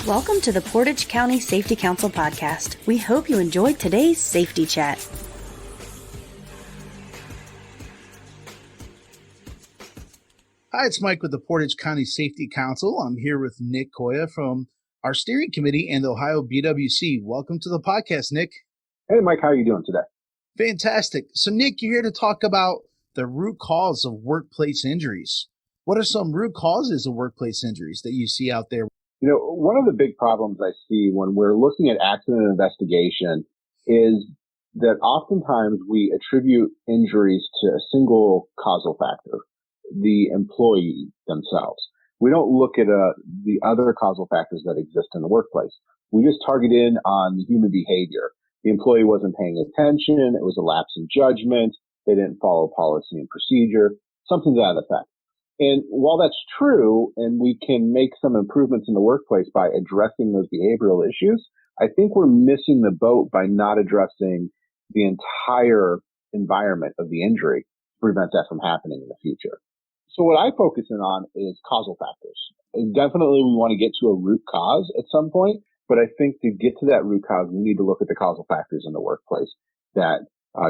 Welcome to the Portage County Safety Council podcast. We hope you enjoyed today's safety chat. Hi, it's Mike with the Portage County Safety Council. I'm here with Nick Koya from our steering committee and the Ohio BWC. Welcome to the podcast, Nick. Hey, Mike, how are you doing today? Fantastic. So, Nick, you're here to talk about the root cause of workplace injuries. What are some root causes of workplace injuries that you see out there? You know, one of the big problems I see when we're looking at accident investigation is that oftentimes we attribute injuries to a single causal factor, the employee themselves. We don't look at the other causal factors that exist in the workplace. We just target in on the human behavior. The employee wasn't paying attention. It was a lapse in judgment. They didn't follow policy and procedure, something to that effect. And while that's true, and we can make some improvements in the workplace by addressing those behavioral issues, I think we're missing the boat by not addressing the entire environment of the injury to prevent that from happening in the future. So what I focus in on is causal factors. And definitely we want to get to a root cause at some point, but I think to get to that root cause, we need to look at the causal factors in the workplace that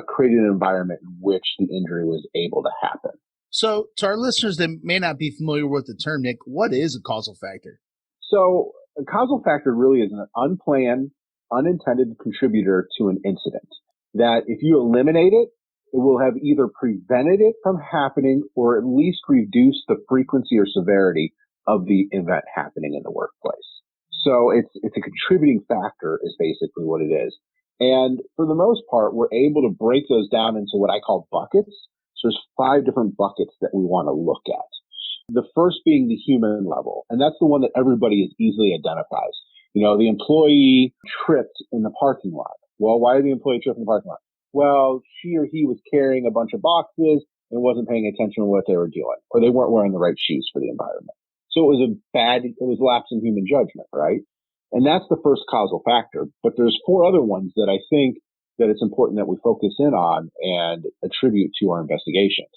created an environment in which the injury was able to happen. So to our listeners that may not be familiar with the term, Nick, what is a causal factor? So a causal factor really is an unplanned, unintended contributor to an incident that if you eliminate it, it will have either prevented it from happening or at least reduced the frequency or severity of the event happening in the workplace. So it's a contributing factor is basically what it is. And for the most part, we're able to break those down into what I call buckets. So there's 5 different buckets that we want to look at. The first being the human level, and that's the one that everybody is easily identifies. You know, the employee tripped in the parking lot. Well, why did the employee trip in the parking lot? Well, she or he was carrying a bunch of boxes and wasn't paying attention to what they were doing, or they weren't wearing the right shoes for the environment. So it was lapse in human judgment, right? And that's the first causal factor. But there's 4 other ones that I think that it's important that we focus in on and attribute to our investigations.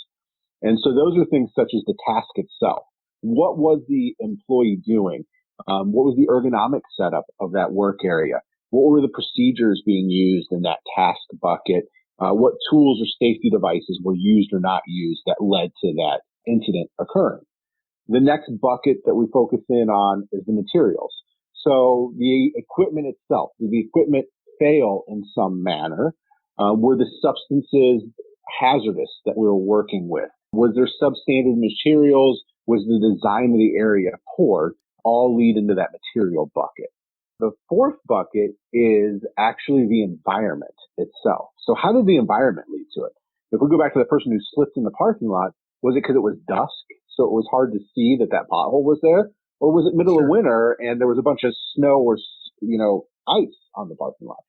And so those are things such as the task itself. What was the employee doing? What was the ergonomic setup of that work area? What were the procedures being used in that task bucket? What tools or safety devices were used or not used that led to that incident occurring? The next bucket that we focus in on is the materials. So the equipment itself, did the equipment fail in some manner? Were the substances hazardous that we were working with? Was there substandard materials? Was the design of the area poor? All lead into that material bucket. The 4th bucket is actually the environment itself. So how did the environment lead to it? If we go back to the person who slipped in the parking lot, was it because it was dusk, so it was hard to see that pothole was there? Or was it middle of winter and there was a bunch of snow or, ice on the parking lot?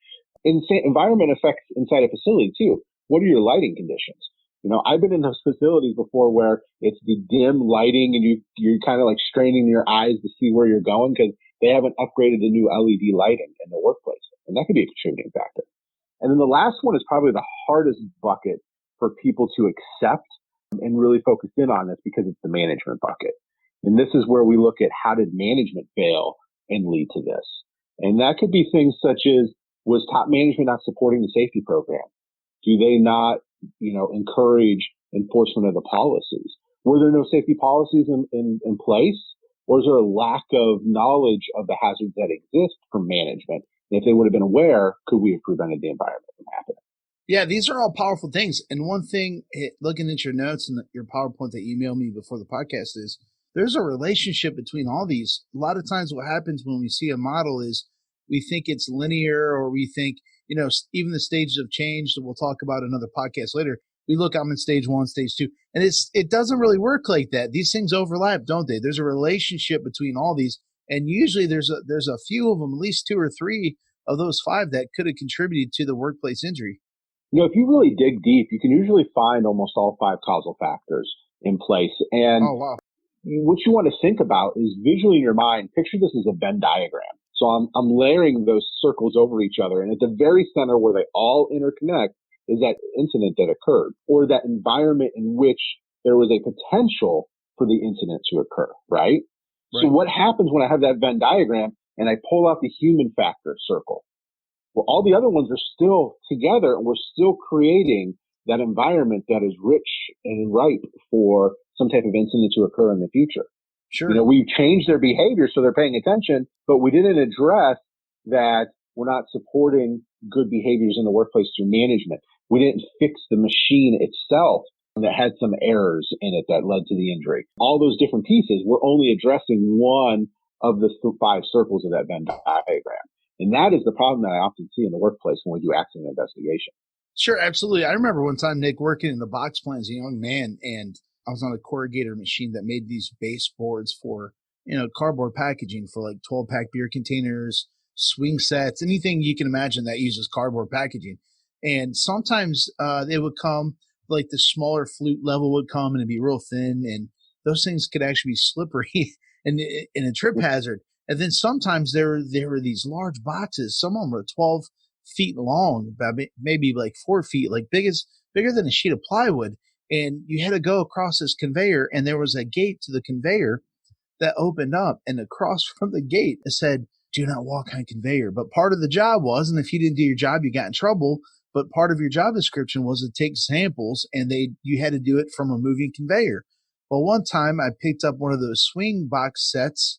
Environment affects inside a facility too. What are your lighting conditions? I've been in those facilities before where it's the dim lighting and you're kind of like straining your eyes to see where you're going because they haven't upgraded to new LED lighting in the workplace. And that could be a contributing factor. And then the last one is probably the hardest bucket for people to accept and really focus in on this because it's the management bucket. And this is where we look at how did management fail and lead to this. And that could be things such as, was top management not supporting the safety program? Do they not, encourage enforcement of the policies? Were there no safety policies in place? Or is there a lack of knowledge of the hazards that exist from management? And if they would have been aware, could we have prevented the environment from happening? Yeah, these are all powerful things. And one thing, looking at your notes and your PowerPoint that you emailed me before the podcast is, there's a relationship between all these. A lot of times what happens when we see a model is we think it's linear, or we think, even the stages of change that we'll talk about in another podcast later. We look, I'm in stage 1, stage 2, and it doesn't really work like that. These things overlap, don't they? There's a relationship between all these, and usually there's a few of them, at least 2 or 3 of those 5 that could have contributed to the workplace injury. If you really dig deep, you can usually find almost all 5 causal factors in place. And oh, wow. What you want to think about is visually in your mind, picture this as a Venn diagram. So I'm layering those circles over each other. And at the very center where they all interconnect is that incident that occurred, or that environment in which there was a potential for the incident to occur, right? So what happens when I have that Venn diagram and I pull out the human factor circle. Well, all the other ones are still together, and we're still creating that environment that is rich and ripe for some type of incident to occur in the future. Sure. We've changed their behavior so they're paying attention, but we didn't address that we're not supporting good behaviors in the workplace through management. We didn't fix the machine itself that had some errors in it that led to the injury. All those different pieces, we're only addressing one of the 5 circles of that Venn diagram. And that is the problem that I often see in the workplace when we do accident investigation. Sure, absolutely. I remember one time, Nick, working in the box plant as a young man, and I was on a corrugator machine that made these baseboards for, cardboard packaging for like 12-pack beer containers, swing sets, anything you can imagine that uses cardboard packaging. And sometimes they would come, like the smaller flute level would come and it'd be real thin, and those things could actually be slippery and a trip hazard. And then sometimes there were these large boxes. Some of them were 12 feet long, maybe like 4 feet, like bigger than a sheet of plywood. And you had to go across this conveyor, and there was a gate to the conveyor that opened up, and across from the gate it said, "Do not walk on conveyor." But part of the job was, and if you didn't do your job, you got in trouble. But part of your job description was to take samples, and you had to do it from a moving conveyor. Well, one time I picked up one of those swing box sets,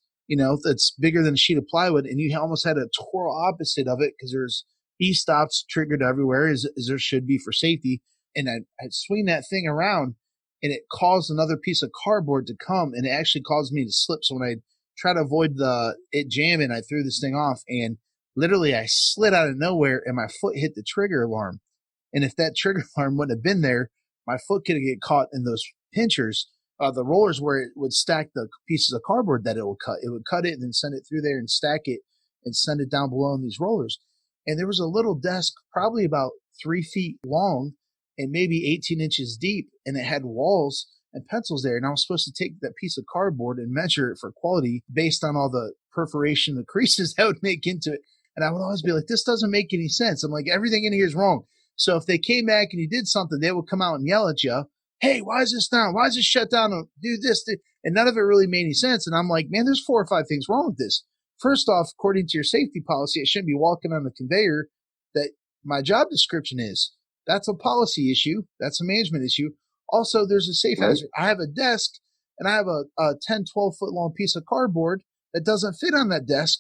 that's bigger than a sheet of plywood, and you almost had a total opposite of it because there's e-stops triggered everywhere, as there should be for safety. And I'd swing that thing around, and it caused another piece of cardboard to come, and it actually caused me to slip. So when I tried to avoid it jamming, I threw this thing off, and literally I slid out of nowhere, and my foot hit the trigger alarm. And if that trigger alarm wouldn't have been there, my foot could have get caught in those pinchers, the rollers where it would stack the pieces of cardboard that it would cut. It would cut it and then send it through there and stack it and send it down below in these rollers. And there was a little desk, probably about 3 feet long and maybe 18 inches deep, and it had walls and pencils there. And I was supposed to take that piece of cardboard and measure it for quality based on all the perforation, the creases that would make into it. And I would always be like, this doesn't make any sense. I'm like, everything in here is wrong. So if they came back and you did something, they would come out and yell at you, "Hey, why is this down? Why is this shut down? Do this." And none of it really made any sense. And I'm like, man, there's 4 or 5 things wrong with this. First off, according to your safety policy, I shouldn't be walking on the conveyor that my job description is. That's a policy issue. That's a management issue. Also, there's a safe hazard. I have a desk, and I have a 10, 12-foot long piece of cardboard that doesn't fit on that desk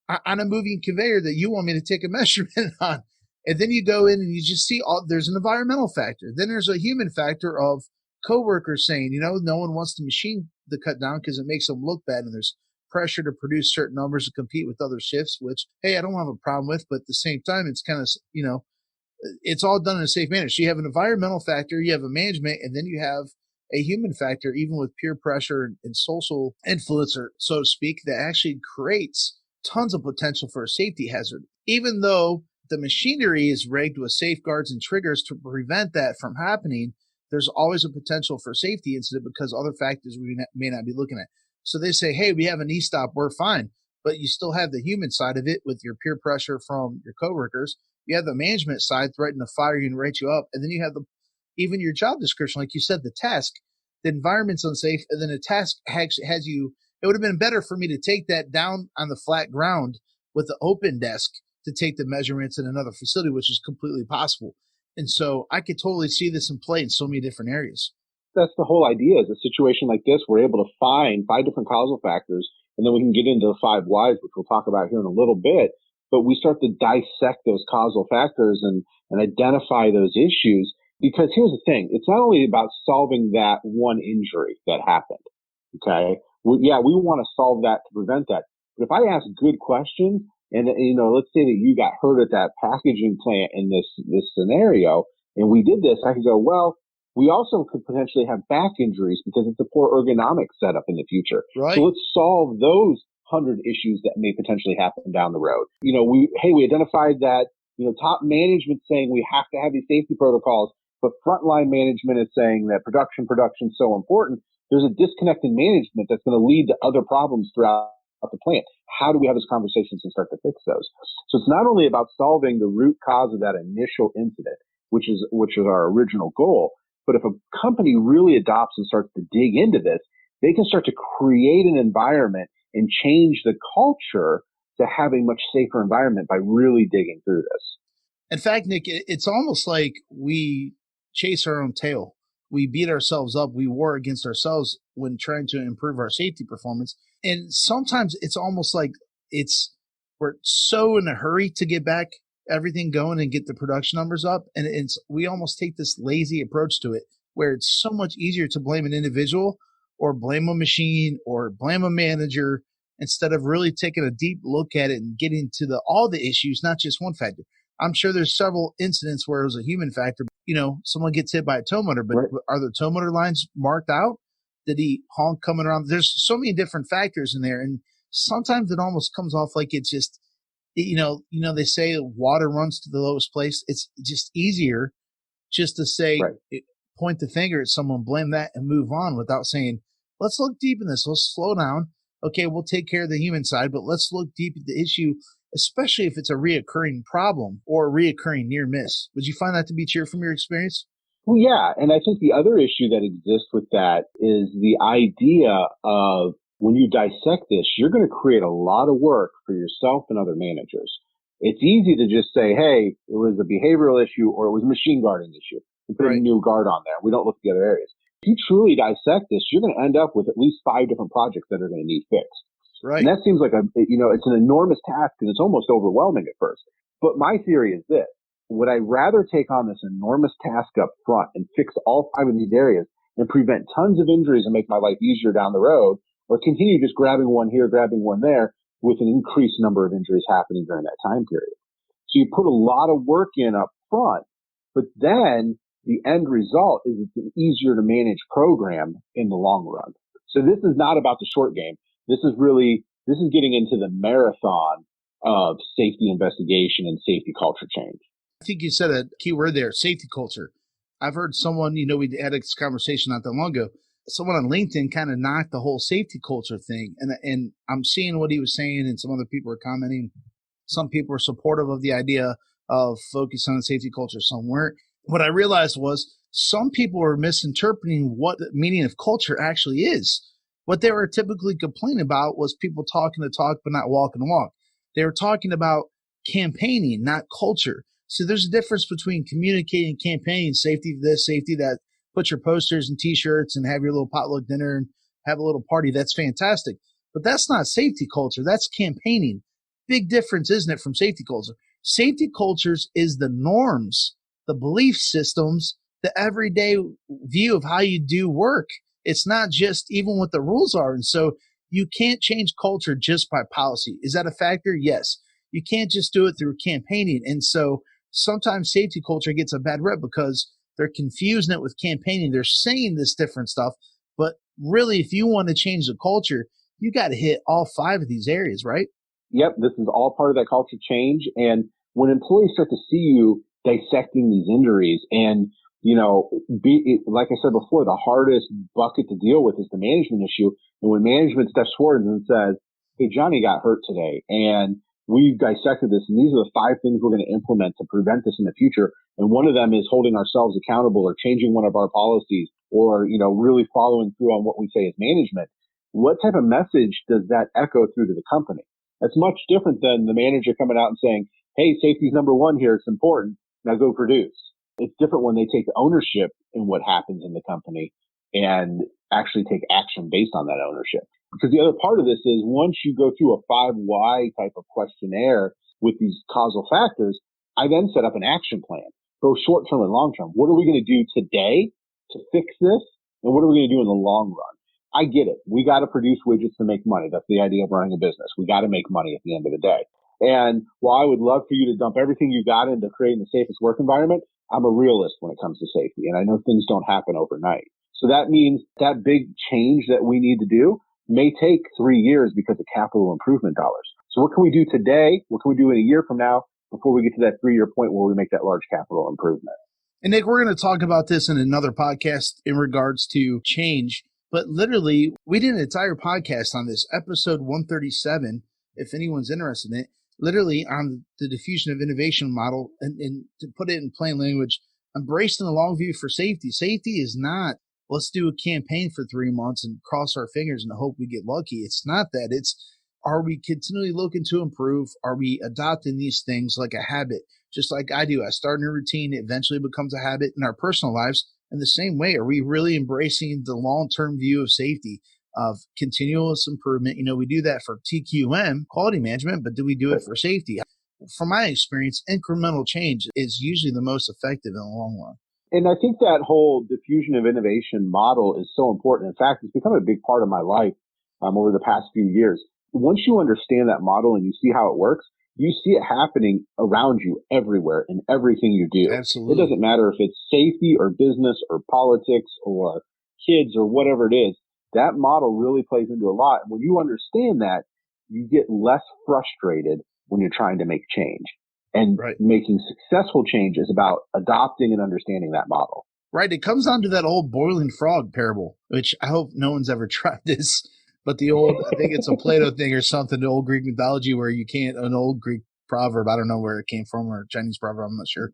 on a moving conveyor that you want me to take a measurement on. And then you go in and you just see there's an environmental factor. Then there's a human factor of coworkers saying, no one wants the machine to cut down because it makes them look bad, and there's pressure to produce certain numbers to compete with other shifts, which, hey, I don't have a problem with, but at the same time, it's kind of, it's all done in a safe manner. So you have an environmental factor, you have a management, and then you have a human factor, even with peer pressure and social influence, or so to speak, that actually creates tons of potential for a safety hazard. Even though the machinery is rigged with safeguards and triggers to prevent that from happening, there's always a potential for safety incident because other factors we may not be looking at. So they say, hey, we have an e-stop, we're fine. But you still have the human side of it with your peer pressure from your coworkers. You have the management side threatening to fire you and write you up. And then you have even your job description, like you said, the task, the environment's unsafe. And then the task has you, it would have been better for me to take that down on the flat ground with the open desk to take the measurements in another facility, which is completely possible. And so I could totally see this in play in so many different areas. That's the whole idea. Is a situation like this, we're able to find 5 different causal factors, and then we can get into the 5 whys, which we'll talk about here in a little bit. But we start to dissect those causal factors and identify those issues. Because here's the thing. It's not only about solving that one injury that happened. Okay. We want to solve that to prevent that. But if I ask good questions, and, let's say that you got hurt at that packaging plant in this scenario, and we did this, I could go, well, we also could potentially have back injuries because it's a poor ergonomic setup in the future. Right. So let's solve those 100 issues that may potentially happen down the road. We identified that, top management saying we have to have these safety protocols, but frontline management is saying that production is so important. There's a disconnect in management that's going to lead to other problems throughout the plant. How do we have those conversations and start to fix those? So it's not only about solving the root cause of that initial incident, which is our original goal, but if a company really adopts and starts to dig into this, they can start to create an environment and change the culture to have a much safer environment by really digging through this. In fact, Nick, it's almost like we chase our own tail. We beat ourselves up. We war against ourselves when trying to improve our safety performance. And sometimes it's almost like we're so in a hurry to get back everything going and get the production numbers up. And we almost take this lazy approach to it where it's so much easier to blame an individual or blame a machine or blame a manager instead of really taking a deep look at it and getting to all the issues, not just one factor. I'm sure there's several incidents where it was a human factor. Someone gets hit by a tow motor, but right. Are the tow motor lines marked out? Did he honk coming around? There's so many different factors in there. And sometimes it almost comes off like it's just, they say water runs to the lowest place. It's just easier just to say, right. Point the finger at someone, blame that, and move on without saying, let's look deep in this. Let's slow down. Okay, we'll take care of the human side, but let's look deep at the issue, especially if it's a reoccurring problem or a reoccurring near miss. Would you find that to be true from your experience? Well, yeah. And I think the other issue that exists with that is the idea of when you dissect this, you're going to create a lot of work for yourself and other managers. It's easy to just say, hey, it was a behavioral issue or it was a machine guarding issue. We put a new guard on there. We don't look at the other areas. If you truly dissect this, you're going to end up with at least 5 different projects that are going to need fixed. Right. And that seems like it's an enormous task and it's almost overwhelming at first. But my theory is this. Would I rather take on this enormous task up front and fix all 5 of these areas and prevent tons of injuries and make my life easier down the road, or continue just grabbing one here, grabbing one there with an increased number of injuries happening during that time period? So you put a lot of work in up front, but then the end result is it's an easier to manage program in the long run. So this is not about the short game. This is getting into the marathon of safety investigation and safety culture change. I think you said a key word there, safety culture. I've heard someone, we had this conversation not that long ago. Someone on LinkedIn kind of knocked the whole safety culture thing. And I'm seeing what he was saying, and some other people are commenting. Some people are supportive of the idea of focusing on safety culture somewhere. What I realized was some people were misinterpreting what the meaning of culture actually is. What they were typically complaining about was people talking the talk but not walking the walk. They were talking about campaigning, not culture. So there's a difference between communicating, campaigning, safety this, safety that. Put your posters and T-shirts and have your little potluck dinner and have a little party. That's fantastic. But that's not safety culture. That's campaigning. Big difference, isn't it, from safety culture? Safety cultures is the norms, the belief systems, the everyday view of how you do work. It's not just even what the rules are. And so you can't change culture just by policy. Is that a factor? Yes. You can't just do it through campaigning. And so sometimes safety culture gets a bad rep because they're confusing it with campaigning. They're saying this different stuff, but really, if you want to change the culture, you got to hit all 5 of these areas, right? Yep, this is all part of that culture change. And when employees start to see you dissecting these injuries and, like I said before, the hardest bucket to deal with is the management issue. And when management steps forward and says, hey, Johnny got hurt today and we've dissected this, and these are the 5 things we're going to implement to prevent this in the future. And one of them is holding ourselves accountable or changing one of our policies or, really following through on what we say as management. What type of message does that echo through to the company? That's much different than the manager coming out and saying, hey, safety's number 1 here. It's important. Now go produce. It's different when they take ownership in what happens in the company and actually take action based on that ownership. Because the other part of this is once you go through a 5 why type of questionnaire with these causal factors, I then set up an action plan, both short term and long term. What are we going to do today to fix this? And what are we going to do in the long run? I get it. We got to produce widgets to make money. That's the idea of running a business. We got to make money at the end of the day. And while I would love for you to dump everything you got into creating the safest work environment, I'm a realist when it comes to safety. And I know things don't happen overnight. So that means that big change that we need to do may take 3 years because of capital improvement dollars. So what can we do today? What can we do in a year from now before we get to that 3-year point where we make that large capital improvement? And Nick, we're going to talk about this in another podcast in regards to change. But literally, we did an entire podcast on this, episode 137, if anyone's interested in it, literally on the diffusion of innovation model. And to put it in plain language, embracing the long view for safety. Safety is not, let's do a campaign for 3 months and cross our fingers and hope we get lucky. It's not that. It's Are we continually looking to improve? Are we adopting these things like a habit? Just like I do, I start a routine, it eventually becomes a habit in our personal lives. In the same way, are we really embracing the long-term view of safety, of continuous improvement? We do that for TQM, quality management, but do we do it for safety? From my experience, incremental change is usually the most effective in the long run. And I think that whole diffusion of innovation model is so important. In fact, it's become a big part of my life over the past few years. Once you understand that model and you see how it works, you see it happening around you everywhere in everything you do. Absolutely. It doesn't matter if it's safety or business or politics or kids or whatever it is. That model really plays into a lot. When you understand that, you get less frustrated when you're trying to make change. And making successful change is about adopting and understanding that model. Right. It comes down to that old boiling frog parable, which I hope no one's ever tried this. But the old, I think it's a Plato thing or something, the old Greek mythology where you can't, an old Greek proverb, I don't know where it came from, or a Chinese proverb, I'm not sure.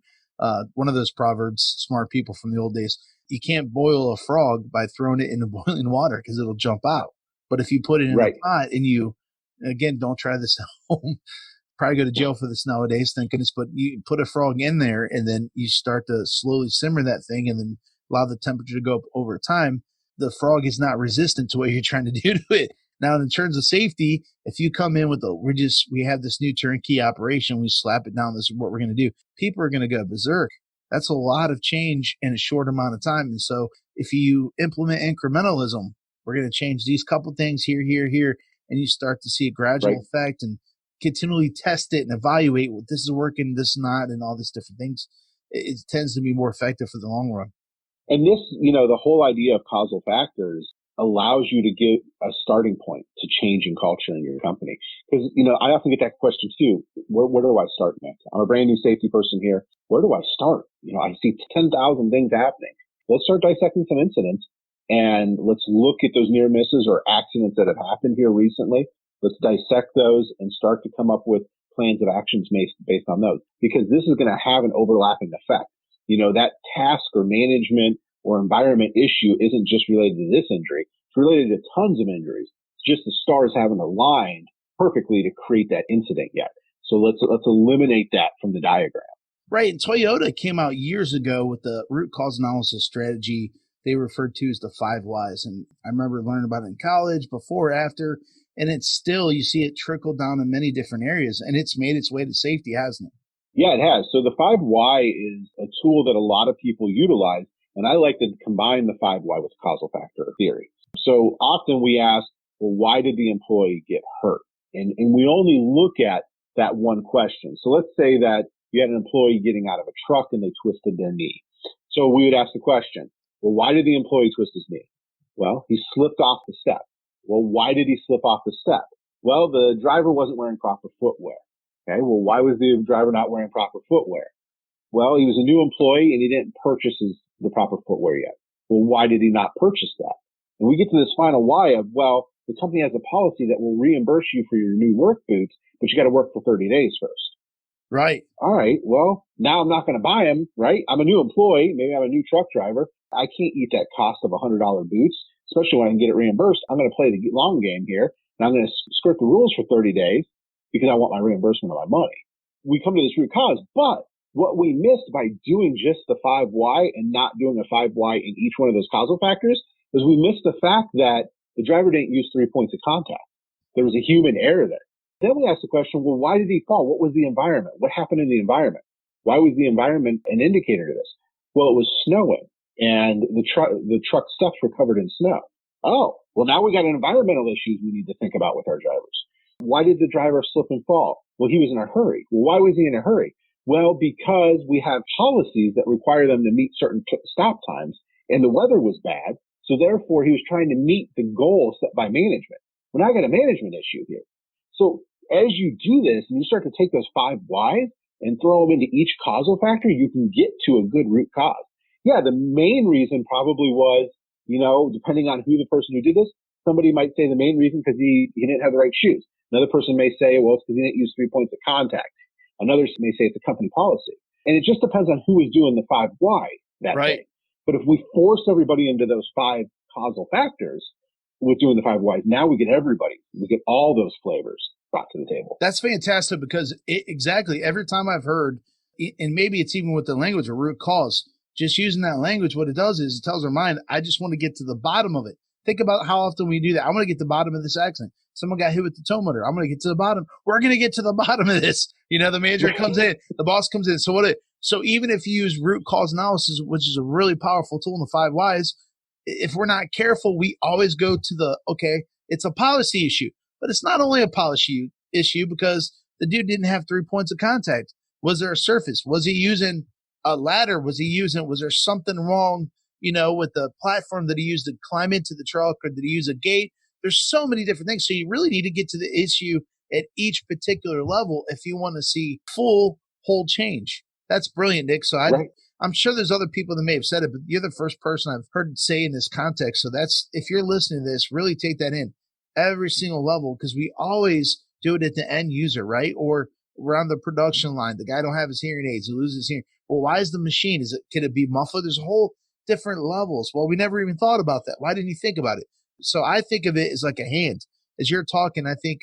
One of those proverbs, smart people from the old days, you can't boil a frog by throwing it into boiling water because it'll jump out. But if you put it in a pot and you, again, don't try this at home, probably go to jail for this nowadays, thank goodness, but you put a frog in there and then you start to slowly simmer that thing and then allow the temperature to go up over time. The frog is not resistant to what you're trying to do to it. Now, in terms of safety, if you come in with we have this new turnkey operation, we slap it down, this is what we're going to do. People are going to go berserk. That's a lot of change in a short amount of time. And so if you implement incrementalism, we're going to change these couple things here, and you start to see a gradual effect and continually test it and evaluate what this is working, this is not, and all these different things. It tends to be more effective for the long run. And this, the whole idea of causal factors allows you to give a starting point to changing culture in your company. Because, I often get that question too. Where do I start, Nick? I'm a brand new safety person here. Where do I start? I see 10,000 things happening. Let's start dissecting some incidents and let's look at those near misses or accidents that have happened here recently. Let's dissect those and start to come up with plans of actions based on those, because this is going to have an overlapping effect. That task or management or environment issue isn't just related to this injury. It's related to tons of injuries. It's just the stars haven't aligned perfectly to create that incident yet. So let's eliminate that from the diagram. Right. And Toyota came out years ago with the root cause analysis strategy they referred to as the 5 whys. And I remember learning about it in college, before, after, and it's still, you see it trickle down in many different areas, and it's made its way to safety, hasn't it? Yeah, it has. So the 5 why is a tool that a lot of people utilize, and I like to combine the 5 why with causal factor theory. So often we ask, well, why did the employee get hurt? And we only look at that one question. So let's say that you had an employee getting out of a truck and they twisted their knee. So we would ask the question, well, why did the employee twist his knee? Well, he slipped off the step. Well, why did he slip off the step? Well, the driver wasn't wearing proper footwear. Okay, well, why was the driver not wearing proper footwear? Well, he was a new employee and he didn't purchase the proper footwear yet. Well, why did he not purchase that? And we get to this final why of, well, the company has a policy that will reimburse you for your new work boots, but you got to work for 30 days first. Right. All right. Well, now I'm not going to buy them, right? I'm a new employee. Maybe I'm a new truck driver. I can't eat that cost of $100 boots, especially when I can get it reimbursed. I'm going to play the long game here, and I'm going to skirt the rules for 30 days because I want my reimbursement of my money. We come to this root cause, but what we missed by doing just the 5 why and not doing a 5 why in each one of those causal factors is we missed the fact that the driver didn't use 3 points of contact. There was a human error there. Then we asked the question, well, why did he fall? What was the environment? What happened in the environment? Why was the environment an indicator to this? Well, it was snowing and the truck steps were covered in snow. Oh, well, now we got environmental issues we need to think about with our drivers. Why did the driver slip and fall? Well, he was in a hurry. Well, why was he in a hurry? Well, because we have policies that require them to meet certain stop times and the weather was bad. So therefore, he was trying to meet the goal set by management. Well, now I got a management issue here. So as you do this and you start to take those 5 whys and throw them into each causal factor, you can get to a good root cause. Yeah, the main reason probably was, depending on who the person who did this, somebody might say the main reason because he didn't have the right shoes. Another person may say, well, it's because he didn't use 3 points of contact. Another may say it's a company policy. And it just depends on who is doing the 5 why that day. But if we force everybody into those 5 causal factors, with doing the 5 whys. Now we get everybody. We get all those flavors brought to the table. That's fantastic because exactly every time I've heard, and maybe it's even with the language or root cause, just using that language, what it does is it tells our mind, I just want to get to the bottom of it. Think about how often we do that. I want to get to the bottom of this accident. Someone got hit with the tow motor. I'm going to get to the bottom. We're going to get to the bottom of this. You know, the manager comes in, the boss comes in. So even if you use root cause analysis, which is a really powerful tool in the 5 whys, if we're not careful, we always go to okay, it's a policy issue, but it's not only a policy issue because the dude didn't have 3 points of contact. Was there a surface? Was he using a ladder? Was there something wrong, with the platform that he used to climb into the truck, or did he use a gate? There's so many different things. So you really need to get to the issue at each particular level if you want to see full whole change. That's brilliant, Nick. So I'm sure there's other people that may have said it, but you're the first person I've heard say in this context. So if you're listening to this, really take that in every single level, because we always do it at the end user, right? Or around the production line. The guy don't have his hearing aids. He loses his hearing. Well, why is the machine? Can it be muffled? There's a whole different levels. Well, we never even thought about that. Why didn't you think about it? So I think of it as like a hand. As you're talking, I think,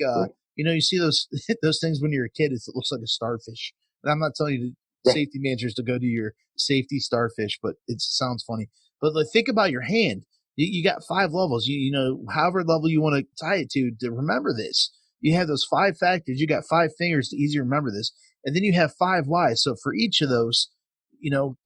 you see those those things when you're a kid, it looks like a starfish. And I'm not telling you safety managers to go to your safety starfish, but it sounds funny. But think about your hand. You got 5 levels. However level you want to tie it to remember this. You have those 5 factors. You got 5 fingers to easily remember this. And then you have 5 whys. So for each of those,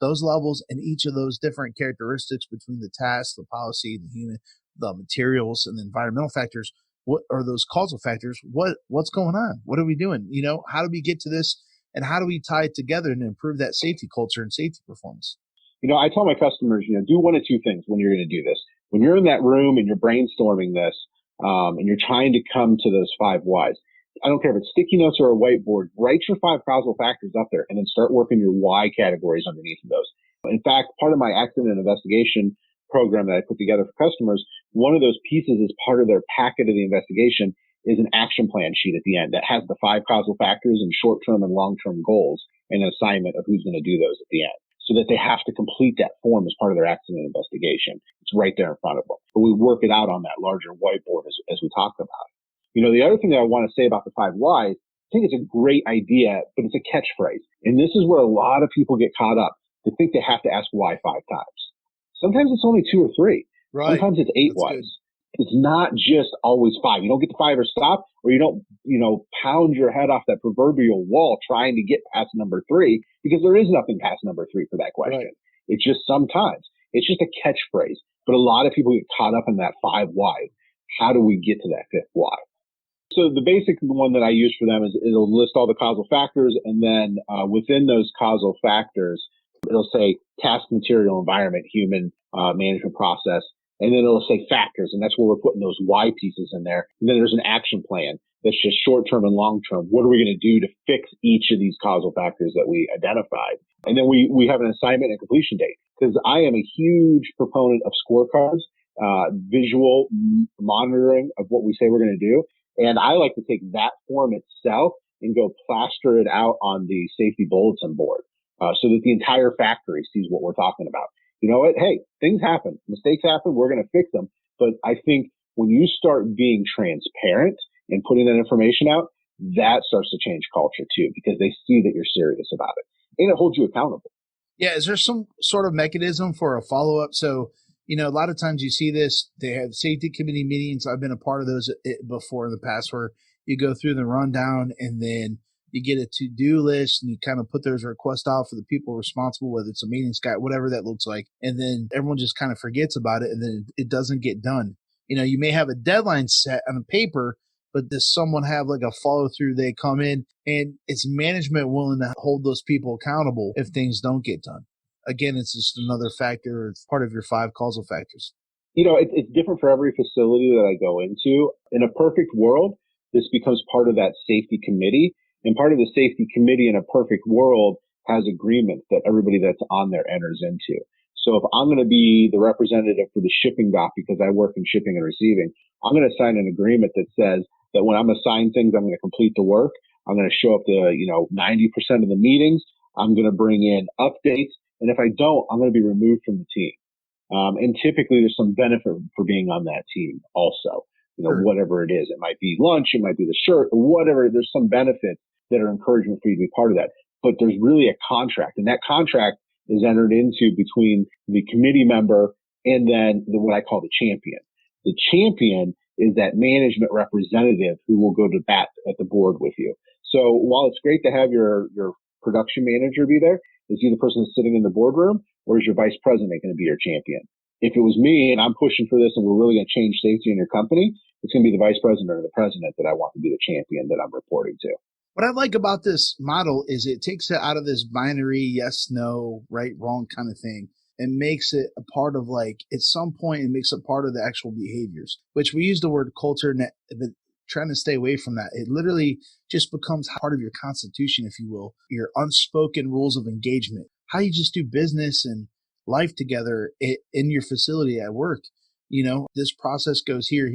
those levels and each of those different characteristics between the task, the policy, the human, the materials, and the environmental factors, what are those causal factors? What's going on? What are we doing? How do we get to this? And how do we tie it together and improve that safety culture and safety performance? I tell my customers, do one of 2 things when you're going to do this. When you're in that room and you're brainstorming this, and you're trying to come to those 5 whys, I don't care if it's sticky notes or a whiteboard, write your 5 causal factors up there and then start working your why categories underneath of those. In fact, part of my accident investigation program that I put together for customers, one of those pieces is part of their packet of the investigation is an action plan sheet at the end that has the 5 causal factors and short-term and long-term goals and an assignment of who's going to do those at the end, so that they have to complete that form as part of their accident investigation. It's right there in front of them. But we work it out on that larger whiteboard as we talked about. The other thing that I want to say about the 5 whys, I think it's a great idea, but it's a catchphrase. And this is where a lot of people get caught up. They think they have to ask why 5 times. Sometimes it's only 2 or 3. Right. Sometimes it's 8 whys. Good. It's not just always 5. You don't get to 5 or stop, or you don't, pound your head off that proverbial wall trying to get past number 3, because there is nothing past number 3 for that question. Right. It's just sometimes. It's just a catchphrase. But a lot of people get caught up in that 5 why. How do we get to that 5th why? So the basic one that I use for them is it'll list all the causal factors, and then within those causal factors, it'll say task, material, environment, human, management process, and then it'll say factors, and that's where we're putting those why pieces in there. And then there's an action plan that's just short-term and long-term. What are we going to do to fix each of these causal factors that we identified? And then we have an assignment and completion date, because I am a huge proponent of scorecards, visual monitoring of what we say we're going to do. And I like to take that form itself and go plaster it out on the safety bulletin board, so that the entire factory sees what we're talking about. You know what? Hey, things happen. Mistakes happen. We're going to fix them. But I think when you start being transparent and putting that information out, that starts to change culture too, because they see that you're serious about it, and it holds you accountable. Yeah. Is there some sort of mechanism for a follow-up? So, a lot of times you see this, they have safety committee meetings. I've been a part of those before in the past, where you go through the rundown and then you get a to-do list and you kind of put those requests out for the people responsible, whether it's a maintenance guy, whatever that looks like. And then everyone just kind of forgets about it, and then it doesn't get done. You may have a deadline set on paper, but does someone have like a follow through? They come in, and it's management willing to hold those people accountable if things don't get done. Again, it's just another factor. It's part of your 5 causal factors. It's different for every facility that I go into. In a perfect world, this becomes part of that safety committee. And part of the safety committee in a perfect world has agreements that everybody that's on there enters into. So if I'm going to be the representative for the shipping dock because I work in shipping and receiving, I'm going to sign an agreement that says that when I'm assigned things, I'm going to complete the work. I'm going to show up to, 90% of the meetings. I'm going to bring in updates. And if I don't, I'm going to be removed from the team. And typically there's some benefit for being on that team also, Sure. whatever it is. It might be lunch, it might be the shirt, whatever. There's some benefits that are encouragement for you to be part of that. But there's really a contract, and that contract is entered into between the committee member and then what I call the champion. The champion is that management representative who will go to bat at the board with you. So while it's great to have your production manager be there, is he the person that's sitting in the boardroom, or is your vice president going to be your champion? If it was me and I'm pushing for this and we're really going to change safety in your company, it's going to be the vice president or the president that I want to be the champion that I'm reporting to. What I like about this model is it takes it out of this binary yes, no, right, wrong kind of thing and makes it a part of, like, at some point it makes it part of the actual behaviors, which we use the word culture, but trying to stay away from that. It literally just becomes part of your constitution, if you will, your unspoken rules of engagement, how you just do business and life together in your facility at work. This process goes here.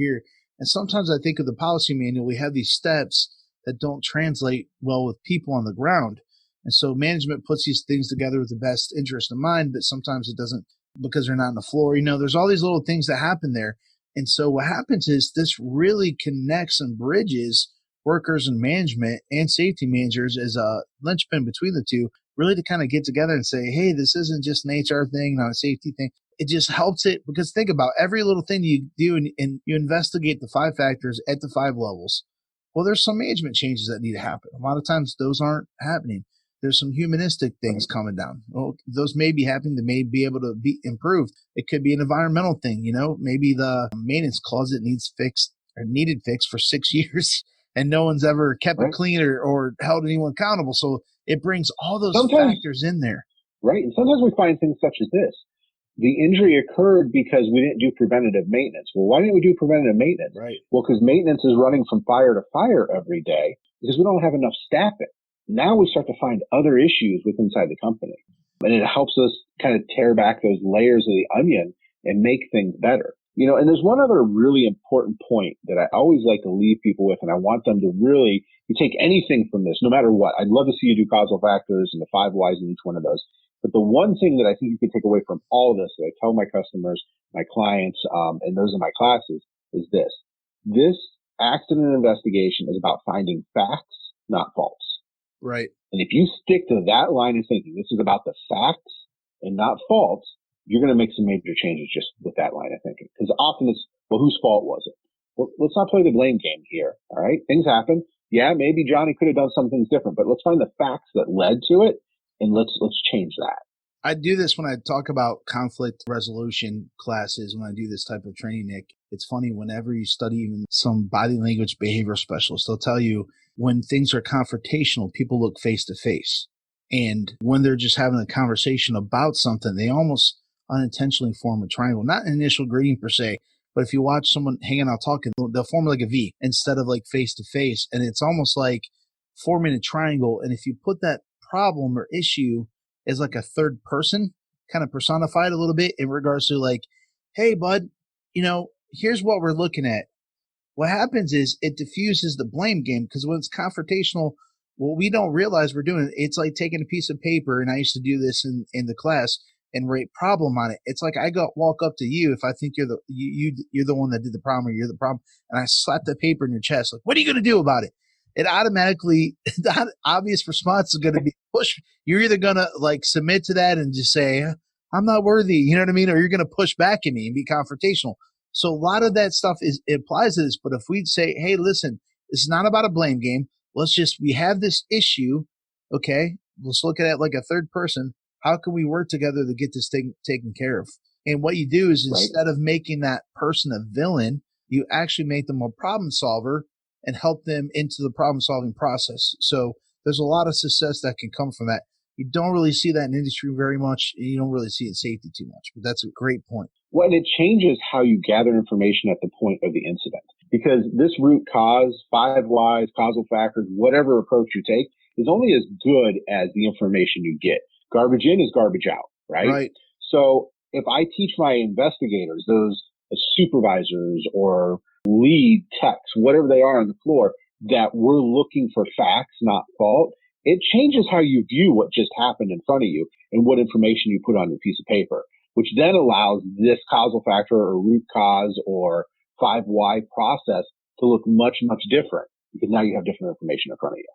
And sometimes I think of the policy manual, we have these steps that don't translate well with people on the ground. And so management puts these things together with the best interest in mind, but sometimes it doesn't because they're not on the floor. There's all these little things that happen there. And so what happens is this really connects and bridges workers and management and safety managers as a linchpin between the two, really to kind of get together and say, hey, this isn't just an HR thing, not a safety thing. It just helps it, because think about every little thing you do and you investigate the 5 factors at the 5 levels. Well, there's some management changes that need to happen. A lot of times those aren't happening. There's some humanistic things coming down. Well, those may be happening. They may be able to be improved. It could be an environmental thing. Maybe the maintenance closet needs fixed or needed fixed for 6 years and no one's ever kept it clean or held anyone accountable. So it brings all those factors in there. Right. And sometimes we find things such as this. The injury occurred because we didn't do preventative maintenance. Well, why didn't we do preventative maintenance? Right. Well, because maintenance is running from fire to fire every day because we don't have enough staffing. Now we start to find other issues within inside the company. And it helps us kind of tear back those layers of the onion and make things better. And there's one other really important point that I always like to leave people with, and I want them to really, you take anything from this, no matter what. I'd love to see you do causal factors and the 5 whys in each one of those. But the one thing that I think you can take away from all of this that I tell my customers, my clients, and those in my classes is this. This accident investigation is about finding facts, not faults. Right. And if you stick to that line of thinking, this is about the facts and not faults, you're going to make some major changes just with that line of thinking. Because often it's, well, whose fault was it? Well, let's not play the blame game here. All right. Things happen. Yeah, maybe Johnny could have done some things different, but let's find the facts that led to it. And let's change that. I do this when I talk about conflict resolution classes, when I do this type of training, Nick. It's funny, whenever you study even some body language behavioral specialists, they'll tell you when things are confrontational, people look face to face. And when they're just having a conversation about something, they almost unintentionally form a triangle, not an initial greeting per se, but if you watch someone hanging out talking, they'll form like a V instead of like face to face. And it's almost like forming a triangle. And if you put that problem or issue as like a third person, kind of personified a little bit in regards to like, hey, bud, here's what we're looking at. What happens is it diffuses the blame game, because when it's confrontational, what we don't realize we're doing, it's like taking a piece of paper, and I used to do this in the class, and write problem on it. It's like I walk up to you if I think you're the one that did the problem, or you're the problem, and I slap the paper in your chest. Like, what are you going to do about it? It automatically, the obvious response is going to be push. You're either going to like submit to that and just say, I'm not worthy, you know what I mean? Or you're going to push back at me and be confrontational. So a lot of that stuff it applies to this. But if we say, hey, listen, this is not about a blame game. We have this issue. Okay. Let's look at it like a third person. How can we work together to get this thing taken care of? And what you do is instead of making that person a villain, you actually make them a problem solver and help them into the problem-solving process. So there's a lot of success that can come from that. You don't really see that in industry very much, and you don't really see it in safety too much, but that's a great point. Well, and it changes how you gather information at the point of the incident, because this root cause, 5 whys, causal factors, whatever approach you take is only as good as the information you get. Garbage in is garbage out, right? Right. So if I teach my investigators, those supervisors or lead techs, whatever they are on the floor, that we're looking for facts, not fault, it changes how you view what just happened in front of you and what information you put on your piece of paper. which then allows this causal factor or root cause or 5 why process to look much, much different because now you have different information in front of you.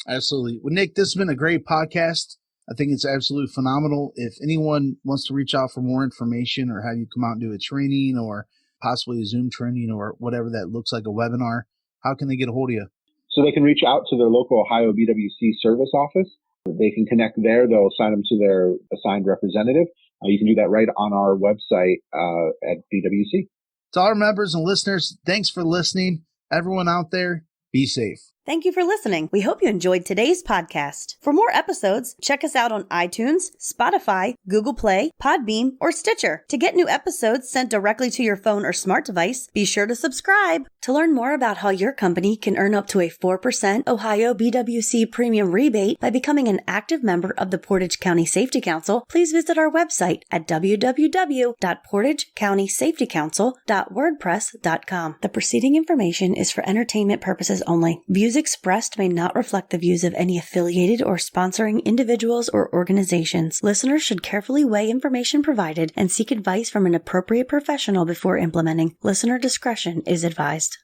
Absolutely. Well, Nick, this has been a great podcast. I think it's absolutely phenomenal. If anyone wants to reach out for more information or have you come out and do a training or possibly a Zoom training or whatever that looks like a webinar, how can they get a hold of you? So they can reach out to their local Ohio BWC service office. They can connect there. They'll assign them to their assigned representative. You can do that right on our website at BWC. To our members and listeners, thanks for listening. Everyone out there, be safe. Thank you for listening. We hope you enjoyed today's podcast. For more episodes, check us out on iTunes, Spotify, Google Play, Podbean, or Stitcher. To get new episodes sent directly to your phone or smart device, be sure to subscribe. To learn more about how your company can earn up to a 4% Ohio BWC premium rebate by becoming an active member of the Portage County Safety Council, please visit our website at www.portagecountysafetycouncil.wordpress.com. The preceding information is for entertainment purposes only. Views expressed may not reflect the views of any affiliated or sponsoring individuals or organizations. Listeners should carefully weigh information provided and seek advice from an appropriate professional before implementing. Listener discretion is advised.